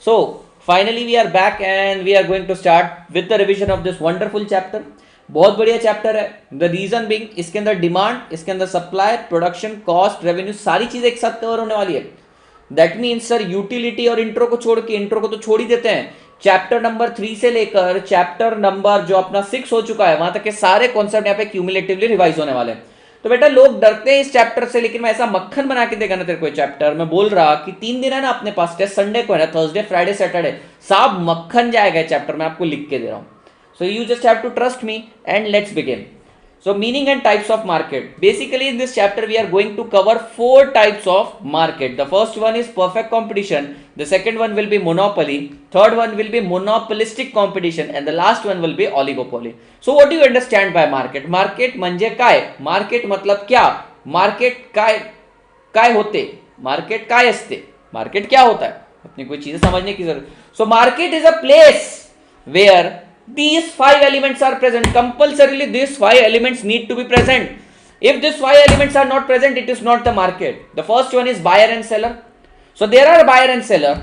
So finally we are back and we are going to start with the revision of this wonderful chapter. बहुत बढ़िया chapter है. The reason being, इसके अंदर demand, इसके अंदर supply, production, cost, revenue, सारी चीजें एक साथ कवर होने वाली है. दैट मीन्स सर यूटिलिटी और इंट्रो को छोड़ के, इंट्रो को तो छोड़ ही देते हैं, चैप्टर नंबर 3 से लेकर चैप्टर नंबर जो अपना 6 हो चुका है वहां तक के सारे कॉन्सेप्ट यहाँ पे क्यूमुलेटिवली रिवाइज होने वाले हैं. तो बेटा लोग डरते हैं इस चैप्टर से, लेकिन मैं ऐसा मक्खन बना के देगा ना तेरे को चैप्टर. मैं बोल रहा कि 3 दिन है ना अपने पास, टेस्ट संडे को है ना, थर्सडे फ्राइडे सैटरडे, साफ मक्खन जाएगा चैप्टर. मैं आपको लिख के दे रहा हूं. So you just have to trust me and let's begin. So meaning and types of market. Basically in this chapter we are going to cover 4 types of market. The first one is perfect competition. The second one will be monopoly. Third one will be monopolistic competition. And the last one will be oligopoly. So what do you understand by market? Market म्हणजे काय? Market मतलब क्या? Market काय होते? Market काय असते? Market क्या होता है? अपनी कोई चीजें समझने की जरूरत. So market is a place where these 5 elements are present. Compulsorily these 5 elements need to be present. If these 5 elements are not present, it is not the market. The first one is buyer and seller. So there are buyer and seller.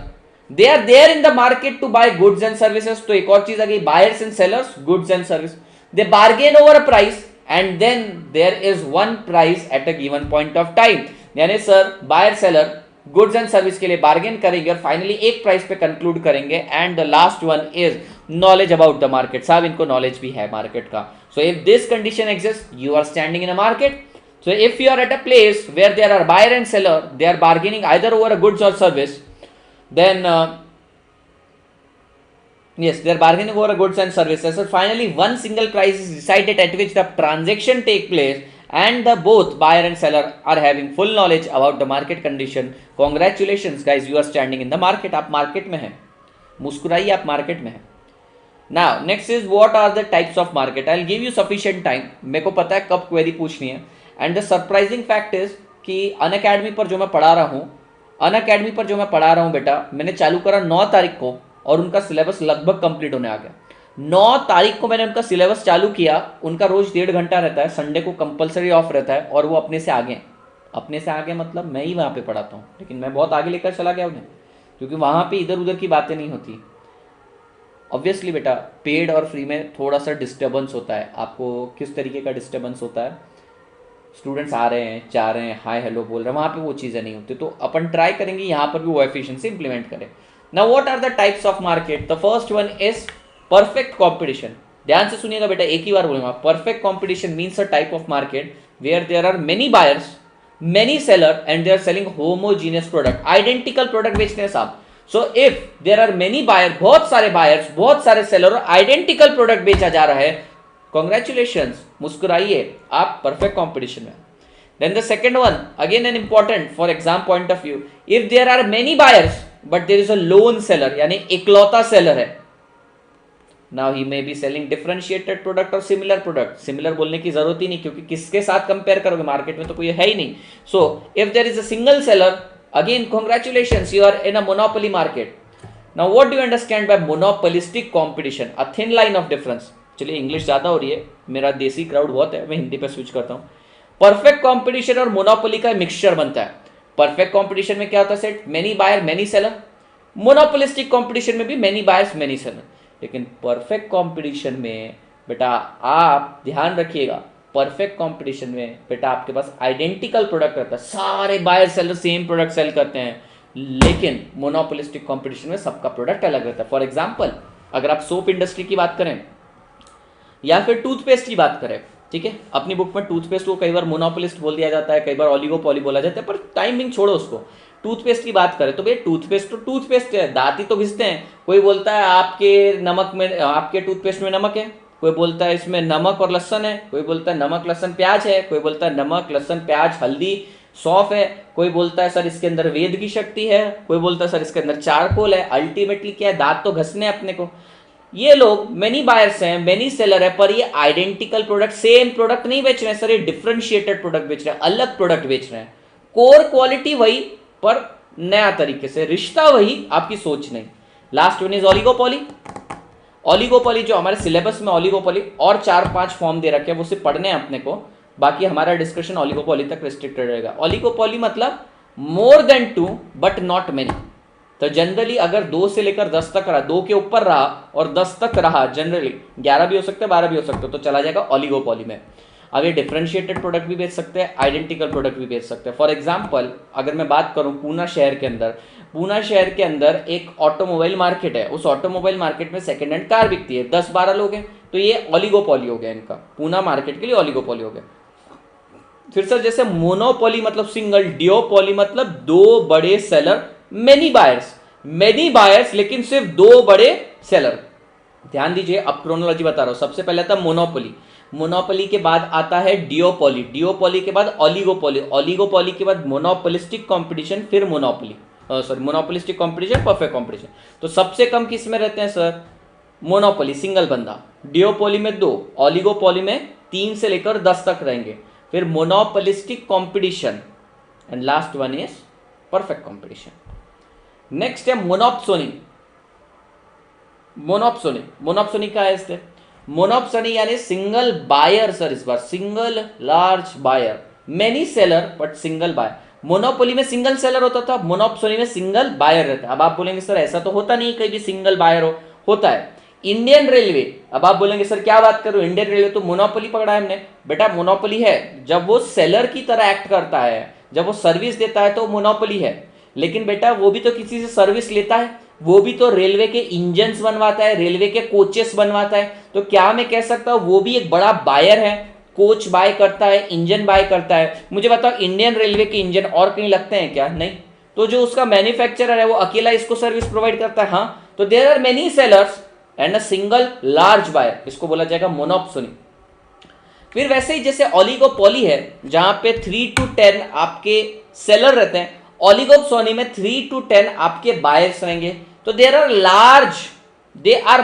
They are there in the market to buy goods and services. तो एक और चीज आ गई, buyers and sellers, goods and service. They bargain over a price and then there is one price at a given point of time. यानी sir buyer seller goods and service के लिए bargain करेंगे और फाइनली एक price पे conclude करेंगे. And the last one is knowledge about the market. साहब इनको नॉलेज भी है मार्केट का. So if this condition exist, you are standing in a market. So if you are at a place where there are buyer and seller, they are bargaining either over a goods और service, then yes, they are bargaining over goods and services. So finally one single price is decided at which the transaction take place and the both buyer and seller are having full knowledge about the market condition. Congratulations guys, you are standing in the market. आप market में हैं, मुस्कुराइए, आप market में हैं. Now next is what are the types of market. I'll give you sufficient time. मेरे को पता है कब query पूछनी है. And the surprising fact is कि अनअकैडमी पर जो मैं पढ़ा रहा हूँ बेटा, मैंने चालू करा 9 तारीख को और उनका सिलेबस लगभग कंप्लीट होने आ गया. 9 तारीख को मैंने उनका सिलेबस चालू किया. उनका रोज 1.5 घंटा रहता है, संडे को कंपलसरी ऑफ रहता है और वो अपने से आगे मतलब मैं ही वहाँ पे पढ़ाता हूँ, लेकिन मैं बहुत आगे लेकर चला गया उन्हें, क्योंकि वहाँ पे इधर उधर की बातें नहीं होती. ऑब्वियसली बेटा पेड और फ्री में थोड़ा सा डिस्टर्बेंस होता है. आपको किस तरीके का डिस्टर्बेंस होता है? स्टूडेंट्स आ रहे हैं, जा रहे हैं, हाय हेलो बोल रहे हैं, वहाँ पे वो चीज़ें नहीं होती. तो अपन ट्राई करेंगे यहाँ पर भी वो एफिशिएंसी इंप्लीमेंट करें. Now what are the types of market? The first one is perfect competition. ध्यान से सुनिएगा बेटा, एक ही बार बोलूंगा. Perfect competition means a type of market where there are many buyers, many seller and they are selling homogeneous product. Identical product बेचते हैं साहब. So if there are many buyers, बहुत सारे buyers, बहुत सारे seller और identical product बेचा जा रहा है, congratulations, मुस्कुराइए, आप perfect competition में. Then the second one, again an important for exam point of view. If there are many buyers but there is a lone seller, यानी इकलौता सेलर है. Now he may be selling differentiated product or similar product. Similar बोलने की जरूरत ही नहीं, क्योंकि किसके साथ कंपेयर करोगे, मार्केट में तो कोई है ही नहीं. So if there is a single seller, again congratulations, you are in a monopoly market. Now what do you understand by monopolistic competition? A thin line of difference. चलिए इंग्लिश ज़्यादा हो रही है, मेरा देसी क्राउड बहुत है, मैं हिंदी पे स्विच करता हूँ. परफेक्ट कॉम्पिटिशन और मोनोपोली का मिक्सचर बनता है. परफेक्ट कंपटीशन में क्या होता है set? Many buyer many seller. Monopolistic competition में भी मेनी बायर्स मेनी सेलर. लेकिन परफेक्ट कंपटीशन में बेटा आप ध्यान रखिएगा, परफेक्ट कंपटीशन में बेटा आपके पास आइडेंटिकल प्रोडक्ट रहता है, सारे buyer seller same product sell करते हैं. लेकिन मोनोपोलिस्टिक कंपटीशन में सबका प्रोडक्ट अलग रहता है. फॉर एग्जाम्पल अगर आप सोप इंडस्ट्री की बात करें या फिर टूथपेस्ट की बात करें, ठीक है, अपनी बुक में टूथपेस्ट को कई बार मोनोपोलिस्ट बोल दिया जाता है, कई बार ओलिगोपोली बोला जाता है, पर टाइमिंग छोड़ो उसको. टूथपेस्ट की बात करें तो भैया टूथपेस्ट तो टूथपेस्ट है, दांत ही तो घिसते हैं. कोई बोलता है आपके टूथपेस्ट में नमक है, कोई बोलता है इसमें नमक और लहसन है, कोई बोलता है नमक लहसन प्याज है, कोई बोलता है नमक लहसन प्याज हल्दी सौंफ है, कोई बोलता है सर इसके अंदर वेद की शक्ति है, कोई बोलता है सर इसके अंदर चारकोल है. अल्टीमेटली क्या है, दांत तो घसने अपने को. ये लोग मेनी बायर्स हैं, मेनी सेलर है, पर ये आइडेंटिकल प्रोडक्ट सेम प्रोडक्ट नहीं बेच रहे हैं सर, ये डिफरेंशिएटेड प्रोडक्ट बेच रहे हैं, अलग प्रोडक्ट बेच रहे हैं. कोर क्वालिटी वही पर नया तरीके से, रिश्ता वही, आपकी सोच नहीं. Last one is oligopoly. Oligopoly जो हमारे सिलेबस में ओलिगोपोली और 4-5 फॉर्म दे रखे हैं, वो सिर्फ पढ़ने हैं अपने को, बाकी हमारा डिस्कशन ओलिगोपोली तक रिस्ट्रिक्टेड रहेगा. ओलिगोपोली मतलब more than 2 but not many. तो जनरली अगर 2 से लेकर 10 तक रहा, 2 के ऊपर रहा और 10 तक रहा, जनरली 11 भी हो सकते हैं, 12 भी हो सकते हैं, तो चला जाएगा ऑलिगोपॉली में। अब ये डिफरेंशिएटेड प्रोडक्ट भी बेच सकते हैं, आइडेंटिकल प्रोडक्ट भी बेच सकते हैं। फॉर एग्जाम्पल अगर मैं बात करूं पूना शहर के अंदर एक ऑटोमोबाइल मार्केट है, उस ऑटोमोबाइल मार्केट में सेकेंड हैंड कार बिकती है, 10-12 लोग हैं, तो ये ऑलिगोपॉली हो गया इनका, पूना मार्केट के लिए ऑलिगोपॉली हो गया। फिर सर जैसे मोनोपोली मतलब सिंगल, डिओपोली मतलब दो बड़े सेलर, मेनी बायर्स लेकिन सिर्फ दो बड़े सेलर। ध्यान दीजिए, अब क्रोनोलॉजी बता रहा हूं। सबसे पहले था मोनोपोली, मोनोपोली के बाद आता है डिओपोली, डिओपोली के बाद ऑलिगोपोली, ऑलिगोपोली के बाद मोनोपोलिस्टिक कंपटीशन, फिर monopoly, sorry monopolistic competition, perfect competition. तो सबसे कम किस में रहते हैं सर? मोनोपोली, सिंगल बंदा। डिओपोली में 2, ऑलिगोपोली में 3 से लेकर 10 तक रहेंगे, फिर monopolistic competition, and last one is perfect competition. Next है मोनोप्सोनी। मोनोप्सोनी का है इससे, मोनोप्सोनी यानी सिंगल बायर सर, इस बार single large buyer, many seller but single buyer. Monopoly में सिंगल सेलर होता था, मोनोप्सोनी में सिंगल बायर रहता है। अब आप बोलेंगे सर ऐसा तो होता नहीं कहीं भी सिंगल बायर होता है। इंडियन रेलवे, अब आप बोलेंगे सर क्या बात करो, इंडियन रेलवे तो मोनोपोली पकड़ा है हमने। बेटा मोनोपोली है जब वो सेलर की तरह एक्ट करता है, जब वो सर्विस देता है तो मोनोपोली है। लेकिन बेटा वो भी तो किसी से सर्विस लेता है, वो भी तो रेलवे के इंजन्स बनवाता है, रेलवे के कोचेस बनवाता है। तो क्या मैं कह सकता हूं वो भी एक बड़ा बायर है, कोच बाय करता है, इंजन बाय करता है। मुझे बताओ इंडियन रेलवे के इंजन और कहीं लगते हैं क्या? नहीं। तो जो उसका मैन्युफैक्चरर है वो अकेला इसको सर्विस प्रोवाइड करता है। हाँ, तो there are many sellers and a single large buyer, इसको बोला जाएगा मोनोप्सोनी। फिर वैसे ही जैसे ऑलिगोपोली है जहां पे 3 to 10 आपके सेलर रहते हैं, ऑलिगोप्सोनी में 3 to 10 आपके बायर्स रहेंगे। तो they are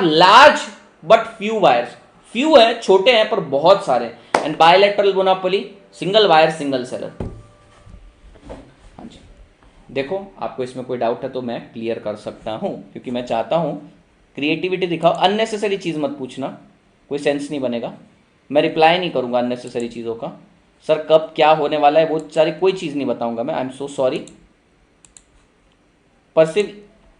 large but few buyers, few है, छोटे हैं पर बहुत सारे। And bilateral monopoly, single buyer single seller. हाँ जी, देखो आपको इसमें कोई डाउट है तो मैं क्लियर कर सकता हूं, क्योंकि मैं चाहता हूं क्रिएटिविटी दिखाओ, अननेसेसरी चीज मत पूछना, कोई सेंस नहीं बनेगा। मैं रिप्लाई नहीं करूंगा अननेसेसरी चीज़ों का। सर कब क्या होने वाला है वो सारी कोई चीज़ नहीं बताऊंगा मैं, आई एम सो सॉरी। पर सिर्फ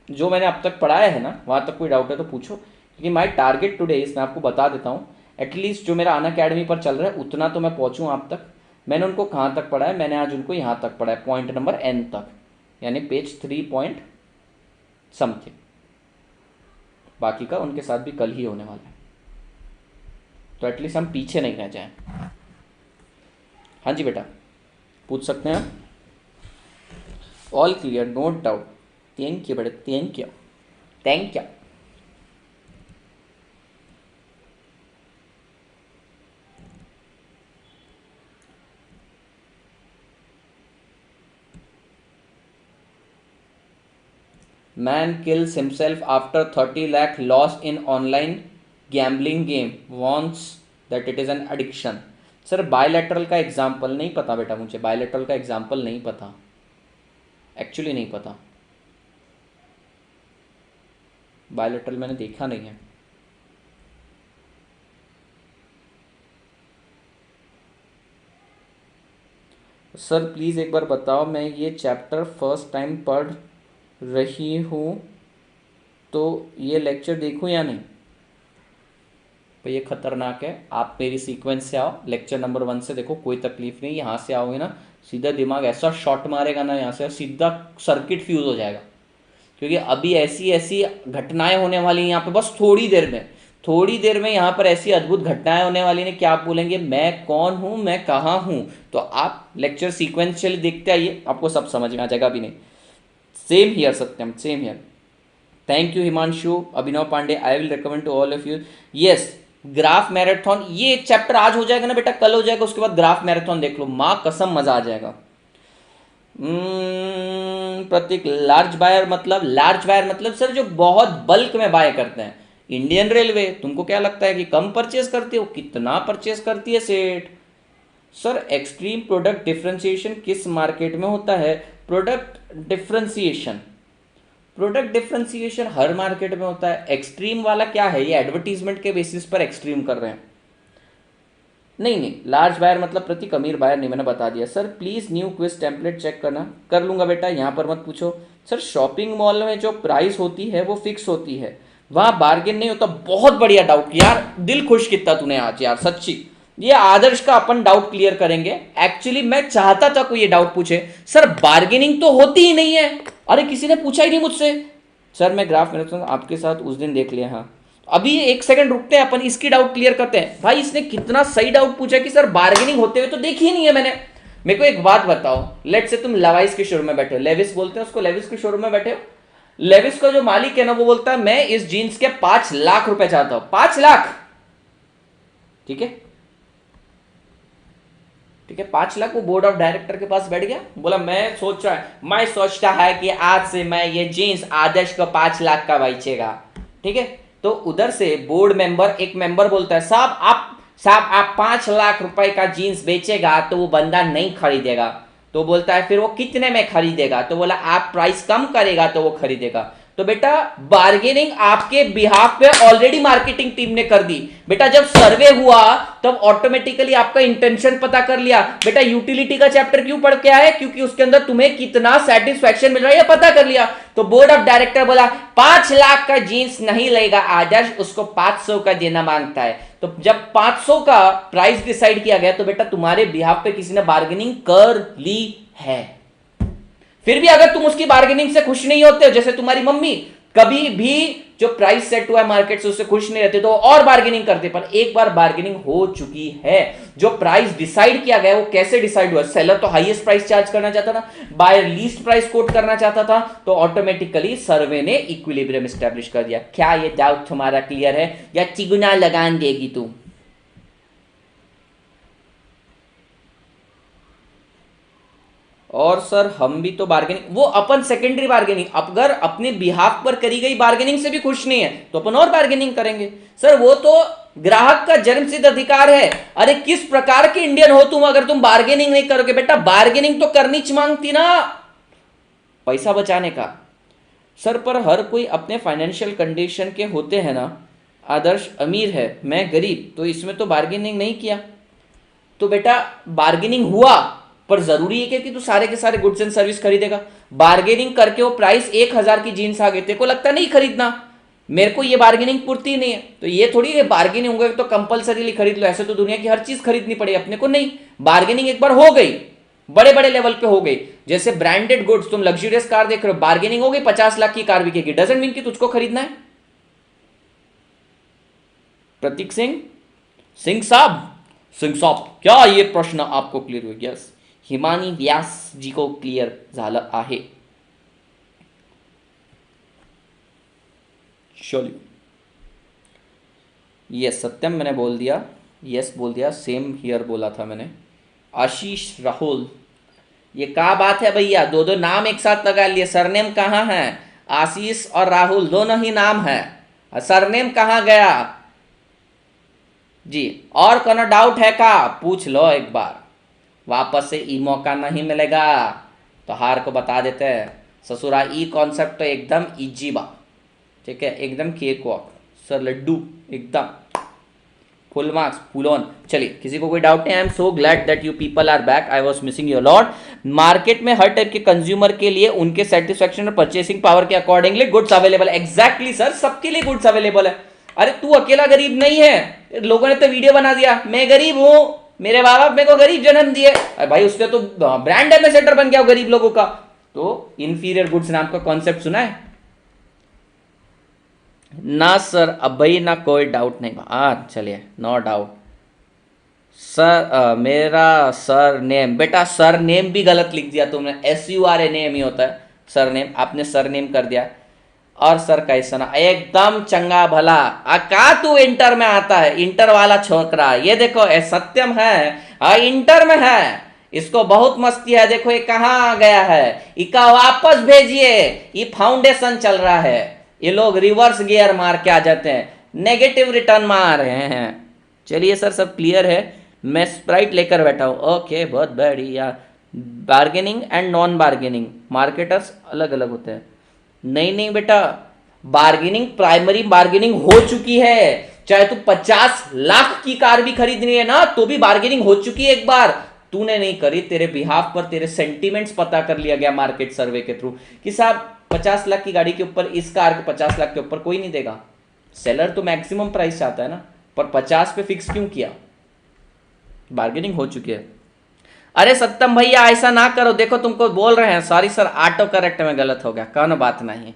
जो मैंने अब तक पढ़ाया है ना वहाँ तक कोई डाउट है तो पूछो, क्योंकि माई टारगेट टुडे इस, मैं आपको बता देता हूँ, एटलीस्ट जो मेरा अनअकैडमी पर चल रहा है उतना तो मैं पहुँचूँ आप तक। मैंने उनको कहाँ तक पढ़ा है? मैंने आज उनको यहाँ तक पढ़ा है, पॉइंट नंबर N तक, यानी पेज 3 पॉइंट समथिंग। बाकी का उनके साथ भी कल ही होने वाला है, तो एटलीस्ट हम पीछे नहीं रह जाएं। हाँ जी बेटा, पूछ सकते हैं। All clear, no doubt. Thank you बेटा, thank you, thank you. Man kills himself after 30 lakh loss in online gambling game, wants that it is an addiction. Sir bilateral का एग्जाम्पल नहीं पता बेटा, मुझे बायलैटरल का एग्जाम्पल नहीं पता, actually नहीं पता। बायलैटरल मैंने देखा नहीं है। सर प्लीज़ एक बार बताओ, मैं ये चैप्टर फर्स्ट टाइम पढ़ रही हूँ तो ये लेक्चर देखूँ या नहीं? तो ये खतरनाक है। आप मेरी सीक्वेंस से आओ, लेक्चर नंबर 1 से देखो, कोई तकलीफ नहीं। यहाँ से आओगे ना सीधा दिमाग ऐसा शॉट मारेगा ना, यहाँ से सीधा सर्किट फ्यूज हो जाएगा, क्योंकि अभी ऐसी ऐसी घटनाएं होने वाली हैं यहाँ पे, बस थोड़ी देर में यहाँ पर ऐसी अद्भुत घटनाएं होने वाली हैं कि आप बोलेंगे मैं कौन हूँ, मैं कहाँ हूँ। तो आप लेक्चर सीक्वेंशियली देखते आइए, आपको सब समझ में आ जाएगा। भी नहीं, same here Satyam, same here. Thank you Himanshu, Abhinav Pandey, I will recommend to all of you. Yes, graph marathon, ये चैप्टर आज हो जाएगा ना बेटा, कल हो जाएगा, उसके बाद ग्राफ मैराथन देख लो, माँ कसम मजा आ जाएगा। प्रतीक, लार्ज बायर मतलब सर जो बहुत बल्क में बाय करते हैं। इंडियन रेलवे तुमको क्या लगता है कि कम परचेज करती हो? कितना परचेज करती है सेठ। सर एक्सट्रीम प्रोडक्ट डिफरेंशिएशन किस मार्केट में होता है? प्रोडक्ट डिफरेंशिएशन हर मार्केट में होता है। एक्सट्रीम वाला क्या है? ये एडवर्टीजमेंट के बेसिस पर एक्सट्रीम कर रहे हैं। नहीं, लार्ज बायर मतलब प्रतीक, अमीर बायर नहीं, मैंने बता दिया। Sir please new quiz template check करना। कर लूंगा बेटा, यहाँ पर मत पूछो। सर शॉपिंग मॉल में जो प्राइस होती है वो फिक्स होती है, वहां बार्गेन नहीं होता। बहुत बढ़िया डाउट यार, दिल खुश कितना तूने आज यार, सच्ची। ये आदर्श का अपन डाउट क्लियर करेंगे। एक्चुअली मैं चाहता था कोई ये डाउट पूछे, सर बार्गेनिंग तो होती ही नहीं है। अरे किसी ने पूछा ही नहीं मुझसे। सर मैं ग्राफ मेरे आपके साथ उस दिन देख लिया। हाँ अभी एक सेकंड रुकते हैं, अपन इसकी डाउट क्लियर करते हैं। भाई इसने कितना सही डाउट पूछा कि सर बार्गेनिंग होते हुए तो देखी ही नहीं है मैंने। मेरे को एक बात बताओ, लेट से तुम लेवाइस के शोरूम में बैठे हो, लेविस बोलते हैं उसको, लेविस के शोरूम में बैठे हो। लेविस का जो मालिक है ना वो बोलता है मैं इस जीन्स के 5 लाख रुपए चाहता हूं, 5 लाख। ठीक है ठीक है, 5 लाख। वो बोर्ड ऑफ डायरेक्टर के पास बैठ गया, बोला मैं सोचता है कि आज से मैं ये जीन्स आदर्श को 5 लाख का बेचेगा। ठीक है, तो उधर से बोर्ड मेंबर एक मेंबर बोलता है साहब आप 5 लाख रुपए का जीन्स बेचेगा तो वो बंदा नहीं खरीदेगा। तो बोलता है फिर वो कितने में खरीदेगा? तो बोला आप प्राइस कम करेगा तो वो खरीदेगा। तो बेटा बार्गेनिंग आपके बिहाफ पे ऑलरेडी मार्केटिंग टीम ने कर दी। बेटा जब सर्वे हुआ तब ऑटोमेटिकली आपका इंटेंशन पता कर लिया। बेटा यूटिलिटी का चैप्टर क्यों पढ़ के आए? क्योंकि उसके अंदर तुम्हें कितना सेटिस्फैक्शन मिल रहा है ये पता कर लिया। तो बोर्ड ऑफ डायरेक्टर बोला 5 लाख का जीन्स नहीं लेगा आदर्श, उसको 500 का देना मांगता है। तो जब 500 का प्राइस डिसाइड किया गया तो बेटा तुम्हारे बिहाफ पे किसी ने बार्गेनिंग कर ली है। फिर भी अगर तुम उसकी बार्गेनिंग से खुश नहीं होते हो, जैसे तुम्हारी मम्मी कभी भी जो प्राइस सेट हुआ है मार्केट से उससे खुश नहीं रहते तो और बार्गेनिंग करते, पर एक बार बार्गेनिंग हो चुकी है। जो प्राइस डिसाइड किया गया वो कैसे डिसाइड हुआ? सेलर तो हाईएस्ट प्राइस चार्ज करना चाहता था, बायर लीस्ट प्राइस कोट करना चाहता था, तो ऑटोमेटिकली सर्वे ने इक्विलिब्रियम एस्टेब्लिश कर दिया। क्या ये डाउट तुम्हारा क्लियर है या चिगुना लगान देगी तू? और सर हम भी तो बार्गेनिंग, वो अपन सेकेंडरी बार्गेनिंग, अगर अपने बिहाफ पर करी गई बार्गेनिंग से भी खुश नहीं है तो अपन और बार्गेनिंग करेंगे। सर वो तो ग्राहक का जन्मसिद्ध अधिकार है। अरे किस प्रकार के इंडियन हो तुम अगर तुम बार्गेनिंग नहीं करोगे? बेटा बार्गेनिंग तो करनी मांगती ना, पैसा बचाने का। सर पर हर कोई अपने फाइनेंशियल कंडीशन के होते हैं ना, आदर्श अमीर है मैं गरीब, तो इसमें तो बार्गेनिंग नहीं किया। तो बेटा बार्गेनिंग हुआ पर जरूरी है कि तू सारे के सारे गुड्स एंड सर्विस खरीदेगा? बार्गेनिंग करके वो प्राइस 1000 की जीन्स आ गई, तेरे को लगता नहीं खरीदना, मेरे को ये बार्गेनिंग पूर्ति नहीं है, तो ये थोड़ी है बार्गेनिंग होगा तो कंपलसरीली खरीद लो। ऐसे तो दुनिया की हर चीज खरीदनी पड़े, अपने को नहीं। बार्गेनिंग एक बार हो गई, बड़े बड़े लेवल पे हो गई, जैसे ब्रांडेड गुड्स, तुम लग्जरियस कार देख रहे हो, बार्गेनिंग हो गई 50 लाख की कार बिकेगी, डजंट मीन कि तुझको खरीदना है। प्रतीक सिंह साहब क्या ये प्रश्न आपको क्लियर हो? यस, हिमानी व्यास जी को क्लियर झालं आहे। चलिए यस सत्यम मैंने बोल दिया, यस बोल दिया, सेम हियर बोला था मैंने। आशीष राहुल, ये क्या बात है भैया, दो दो नाम एक साथ लगा लिए, सरनेम कहाँ है? आशीष और राहुल दोनों ही नाम है, सरनेम कहाँ गया जी? और कोनो डाउट है का? पूछ लो एक बार, वापस से ई मौका नहीं मिलेगा। तो हार को बता देते हैं ससुरा, ई कॉन्सेप्ट तो एकदम इजी बा, ठीक है, एकदम केक वॉक सर, लड्डू एकदम फुल मार्क्स फुल ऑन। चलिए किसी को कोई डाउट नहीं? I am so glad that you people are back, I was missing you lot. Market में हर टाइप के कंज्यूमर के लिए उनके सेटिस्फेक्शन और परचेसिंग पावर के accordingly goods available. Exactly sir, सबके लिए गुड्स अवेलेबल है। अरे तू अकेला गरीब नहीं है, लोगों ने तो वीडियो बना दिया मैं गरीब हूं, मेरे बाबा मेरे को गरीब जन्म दिए। अरे भाई उसने तो ब्रांड एम्बेसडर बन गया गरीब लोगों का। तो इंफीरियर गुड्स नाम का कॉन्सेप्ट सुना है ना सर? अब भाई ना कोई डाउट नहीं। हाँ चलिए, नो डाउट सर। मेरा सर नेम, बेटा सर नेम भी गलत लिख दिया तुमने, SURA नेम ही होता है सर नेम, आपने सर नेम कर दिया। और सर कैसा ना, एकदम चंगा भला। का तू इंटर में आता है, इंटर वाला छोकरा, ये देखो सत्यम है, इंटर में है, इसको बहुत मस्ती है। देखो ये कहाँ आ गया है, इका वापस भेजिए, ये फाउंडेशन चल रहा है। ये लोग रिवर्स गियर मार के आ जाते हैं, नेगेटिव रिटर्न मार रहे हैं। चलिए सर सब क्लियर है, मैं स्प्राइट लेकर बैठा हूँ। ओके बहुत बढ़िया। Bargaining and non bargaining marketers अलग अलग होते हैं। नहीं बेटा, बार्गेनिंग, प्राइमरी बार्गेनिंग हो चुकी है। चाहे तू 50 लाख की कार भी खरीदनी है ना तो भी बार्गेनिंग हो चुकी है एक बार। तूने नहीं करी, तेरे बिहाफ पर तेरे सेंटिमेंट्स पता कर लिया गया मार्केट सर्वे के थ्रू कि साहब 50 लाख की गाड़ी के ऊपर इस कार को 50 लाख के ऊपर कोई नहीं देगा। सेलर तो मैक्सिमम प्राइस चाहता है ना, पर 50 पे फिक्स क्यों किया? बार्गेनिंग हो चुकी है। अरे सत्यम भैया ऐसा ना करो, देखो तुमको बोल रहे हैं। सॉरी सर, ऑटो करेक्ट में गलत हो गया, कौन बात नहीं।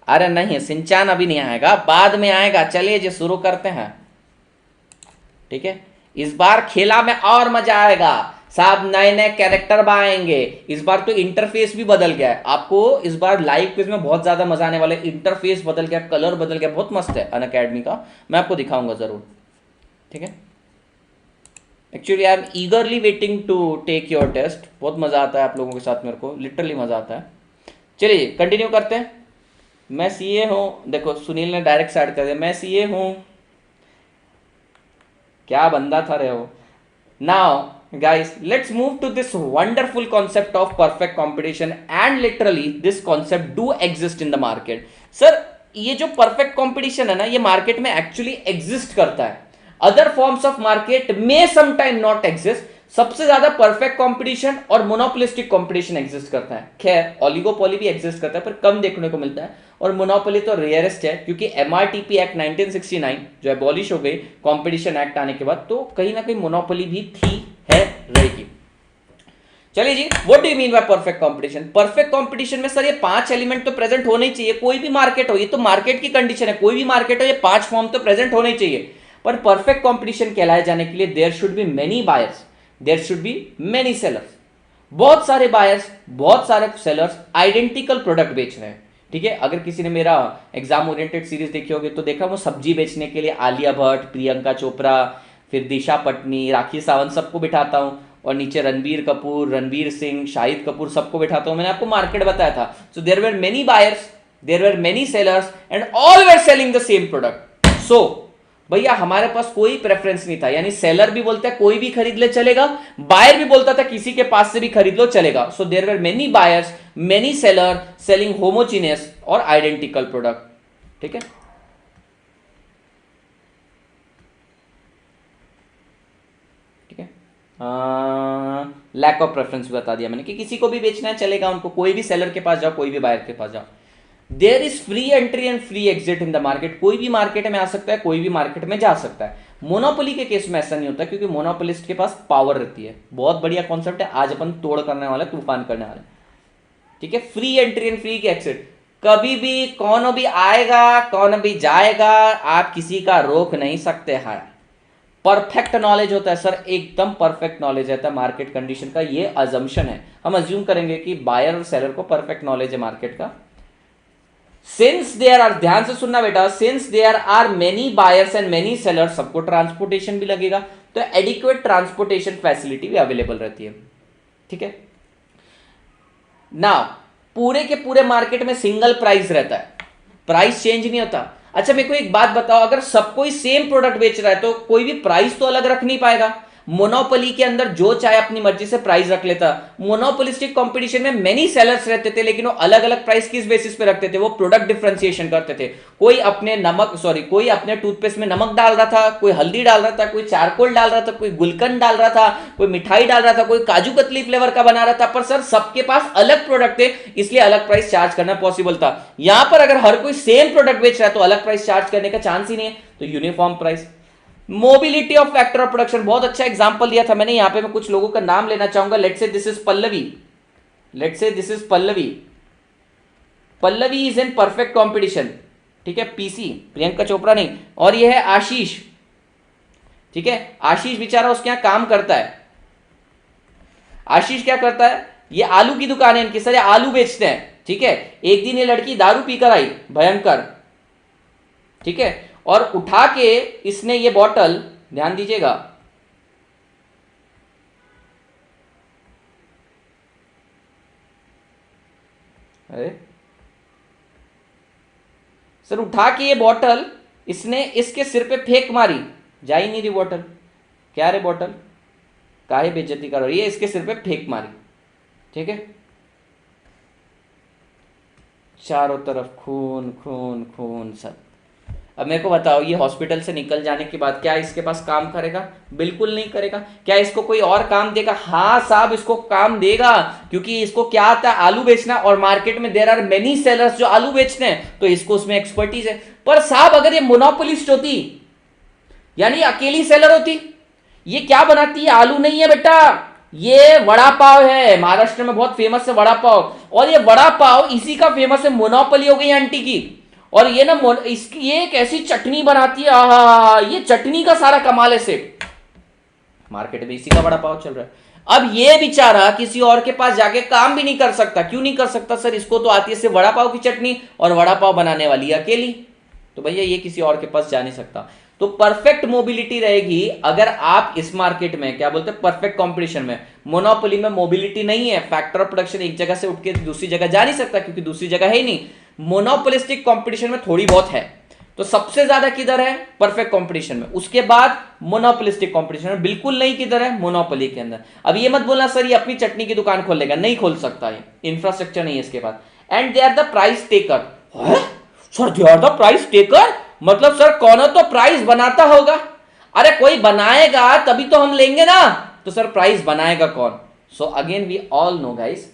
अरे नहीं, सिंचान अभी नहीं आएगा, बाद में आएगा। चलिए जी शुरू करते हैं, ठीक है। इस बार खेला में और मजा आएगा साहब, नए नए कैरेक्टर आएंगे। इस बार तो इंटरफेस भी बदल गया है, आपको इस बार लाइव क्विज में बहुत ज्यादा मजा आने वाला है। इंटरफेस बदल गया, कलर बदल गया, बहुत मस्त है अनअकैडमी का, मैं आपको दिखाऊंगा जरूर, ठीक है। Actually I am eagerly waiting to take your test, बहुत मजा आता है आप लोगों के साथ, मेरे को लिटरली मजा आता है। चलिए कंटिन्यू करते हैं। मैं सीए हूं, देखो सुनील ने डायरेक्ट स्टार्ट कर दिया, मैं सीए हूं। क्या बंदा था रहे हो। Now guys let's move to this wonderful concept of perfect competition, and literally this concept do exist in the market. Sir ये जो परफेक्ट कंपटीशन है ना, ये मार्केट में एक्चुअली एग्जिस्ट करता है। अदर फॉर्म्स ऑफ मार्केट में समटाइम नॉट एग्जिस्ट। सबसे ज्यादा परफेक्ट कंपटीशन और मोनोपोलिस्टिक कंपटीशन एग्जिस्ट करता है। खैर ओलिगोपोली भी एग्जिस्ट करता है, पर कम देखने को मिलता है। और मोनोपोली तो रेयरेस्ट है, क्योंकि एमआरटीपी एक्ट 1969 जो एबॉलिश हो गई कंपटीशन एक्ट आने के बाद, तो कहीं ना कहीं मोनोपोली भी थी, है, रहेगी। चलिए जी, what do you mean by perfect competition? Perfect competition में सर ये 5 एलिमेंट तो प्रेजेंट होने ही चाहिए, कोई भी मार्केट हो, ये तो मार्केट की कंडीशन है, कोई भी मार्केट हो, ये 5 फॉर्म तो प्रेजेंट होने ही चाहिए। पर परफेक्ट कंपटीशन कहलाए जाने के लिए there should be many buyers, there should be many sellers. बहुत सारे बायर्स, बहुत सारे सेलर्स आइडेंटिकल प्रोडक्ट बेच रहे हैं, ठीक है। अगर किसी ने मेरा एग्जाम ओरिएंटेड सीरीज देखी होगी तो देखा, वो सब्जी बेचने के लिए आलिया भट्ट, प्रियंका चोपड़ा, फिर दिशा पटनी, राखी सावंत सबको बिठाता हूं, और नीचे रणबीर कपूर, रणवीर सिंह, शाहिद कपूर सबको बिठाता हूं। मैंने आपको मार्केट बताया था। So there were many buyers, there were many sellers, and all were selling the same product. So भैया हमारे पास कोई प्रेफरेंस नहीं था, यानी सेलर भी बोलता है कोई भी खरीद ले चलेगा, बायर भी बोलता था किसी के पास से भी खरीद लो चलेगा। So there were many buyers, many seller selling homogeneous और आइडेंटिकल प्रोडक्ट, ठीक है। ठीक है, लैक ऑफ प्रेफरेंस भी बता दिया मैंने कि किसी को भी बेचना है चलेगा, उनको कोई भी सेलर के पास जाओ, कोई भी बायर के पास जाओ। There is free entry and free exit in the market, कोई भी मार्केट में आ सकता है, कोई भी मार्केट में जा सकता है। मोनोपोली के केस में ऐसा नहीं होता, क्योंकि मोनोपोलिस्ट के पास पावर रहती है। बहुत बढ़िया कॉन्सेप्ट है, आज अपन तोड़ करने वाले, तूफान करने वाले, ठीक है। Free entry and free exit, कभी भी कौन भी आएगा, कौन भी जाएगा, आप किसी का रोक नहीं सकते हैं। परफेक्ट नॉलेज होता है सर, एकदम परफेक्ट नॉलेज रहता है मार्केट कंडीशन का, ये अजम्पशन है। हम अज्यूम करेंगे कि बायर और सेलर को परफेक्ट नॉलेज है मार्केट का। सिंस देयर आर, ध्यान से सुनना बेटा, since there are many buyers and many sellers, सबको ट्रांसपोर्टेशन भी लगेगा, तो एडिक्वेट ट्रांसपोर्टेशन फैसिलिटी भी अवेलेबल रहती है, ठीक है ना। पूरे के पूरे मार्केट में सिंगल प्राइस रहता है, प्राइस चेंज नहीं होता। अच्छा मेरे को एक बात बताओ, अगर सब कोई सेम प्रोडक्ट बेच रहा है तो कोई भी प्राइस तो अलग रख नहीं पाएगा। मोनोपोली के अंदर जो चाहे अपनी मर्जी से प्राइस रख लेता। मोनोपोलिस्टिक कंपटीशन में मेनी सेलर्स रहते थे, लेकिन वो अलग अलग प्राइस किस बेसिस पे रखते थे? वो प्रोडक्ट डिफरेंशिएशन करते थे। कोई अपने टूथपेस्ट में नमक डाल रहा था, कोई हल्दी डाल रहा था, कोई चारकोल डाल रहा था, कोई गुलकंद डाल रहा था, कोई मिठाई डाल रहा था, कोई काजू कतली फ्लेवर का बना रहा था। पर सर सबके पास अलग प्रोडक्ट थे, इसलिए अलग प्राइस चार्ज करना पॉसिबल था। यहां पर अगर हर कोई सेम प्रोडक्ट बेच रहा है तो अलग प्राइस चार्ज करने का चांस ही नहीं है, तो uniform price. Mobility of factor of production, बहुत अच्छा एग्जांपल दिया था मैंने। यहां पे मैं कुछ लोगों का नाम लेना चाहूंगा। Let's say this is Pallavi, let's say this is Pallavi. Pallavi is in perfect competition, ठीक है, पीसी, प्रियंका चोपड़ा नहीं। और ये है आशीष, ठीक है। आशीष बेचारा उसके यहां काम करता है। आशीष क्या करता है? ये आलू की दुकान है इनकी सर, ये आलू बेचते हैं, ठीक है। एक दिन ये लड़की दारू पीकर आई भयंकर, ठीक है, और उठा के इसने ये बॉटल, ध्यान दीजिएगा, अरे सर उठा के ये बॉटल इसने इसके सिर पे फेंक मारी, जा ही नहीं रही बॉटल। क्या रे बॉटल, काहे बेइज्जती कर रही है? इसके सिर पे फेंक मारी, ठीक है। चारों तरफ खून खून खून सब। अब मेरे को बताओ, ये हॉस्पिटल से निकल जाने के बाद क्या इसके पास काम करेगा? बिल्कुल नहीं करेगा। क्या इसको कोई और काम देगा? हाँ साहब, इसको काम देगा, क्योंकि इसको क्या आता है? आलू बेचना, और मार्केट में देयर आर मेनी सेलर्स जो आलू बेचते हैं, तो इसको उसमें एक्सपर्टीज है। पर साहब अगर ये मोनोपोलिस्ट होती, यानी अकेली सेलर होती, ये क्या बनाती है? आलू नहीं है बेटा, ये वड़ा पाव है। महाराष्ट्र में बहुत फेमस है वड़ा पाव, और ये वड़ा पाव इसी का फेमस है। मोनोपोली हो गई आंटी की। और ये ना इसकी ये एक ऐसी चटनी बनाती है, आहा, ये चटनी का सारा कमाल है सेठ। मार्केट में इसी का वड़ा पाव चल रहा है। अब ये बेचारा किसी और के पास जाके काम भी नहीं कर सकता। क्यों नहीं कर सकता? सर इसको तो आती है सिर्फ वड़ा पाव की चटनी, और वड़ा पाव बनाने वाली है अकेली, तो भैया ये किसी और के पास जा नहीं सकता। तो परफेक्ट मोबिलिटी रहेगी अगर आप इस मार्केट में, क्या बोलते हैं, परफेक्ट कंपटीशन में। मोनोपोली में मोबिलिटी नहीं है, फैक्टर ऑफ प्रोडक्शन एक जगह से उठ के दूसरी जगह जा नहीं सकता, क्योंकि दूसरी जगह है ही नहीं। मोनोपोलिस्टिक कंपटीशन में थोड़ी बहुत है। तो सबसे ज्यादा किधर है? परफेक्ट कंपटीशन में। उसके बाद मोनोपोलिस्टिक कंपटीशन में। बिल्कुल नहीं, किधर है? मोनोपोली के अंदर। अब ये मत बोलना सर ये अपनी चटनी की दुकान खोल लेगा, नहीं खोल सकता, ये इंफ्रास्ट्रक्चर नहीं है इसके पास। And they are the price taker. Sir they are the price taker मतलब सर कौन तो प्राइस बनाता होगा? अरे कोई बनाएगा तभी तो हम लेंगे ना, तो सर प्राइस बनाएगा कौन? So again we all know guys,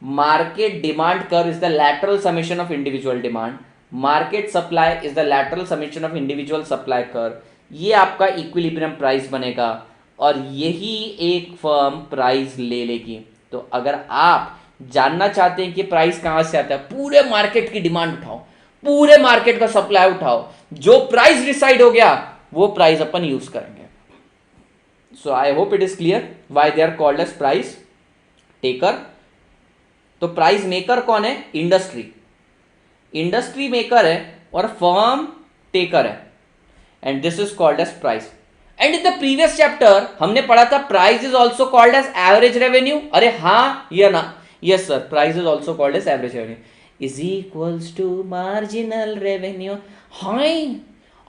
market demand curve is the lateral summation of individual demand, market supply is the lateral summation of individual supply curve। ये आपका इक्विलिब्रियम प्राइस बनेगा, और यही एक फर्म प्राइस ले लेगी। तो अगर आप जानना चाहते हैं कि प्राइस कहां से आता है, पूरे मार्केट की डिमांड उठाओ, पूरे मार्केट का सप्लाई उठाओ, जो प्राइस डिसाइड हो गया वो प्राइस अपन यूज करेंगे। So I hope it is clear why they are called as price taker. तो प्राइस मेकर कौन है? इंडस्ट्री। इंडस्ट्री मेकर है और फर्म टेकर है, and this is called as price. And in the previous chapter हमने पढ़ा था price is also called as average revenue. अरे हाँ या ना? Yes sir, price is also called as average revenue is equals to marginal revenue. हाय,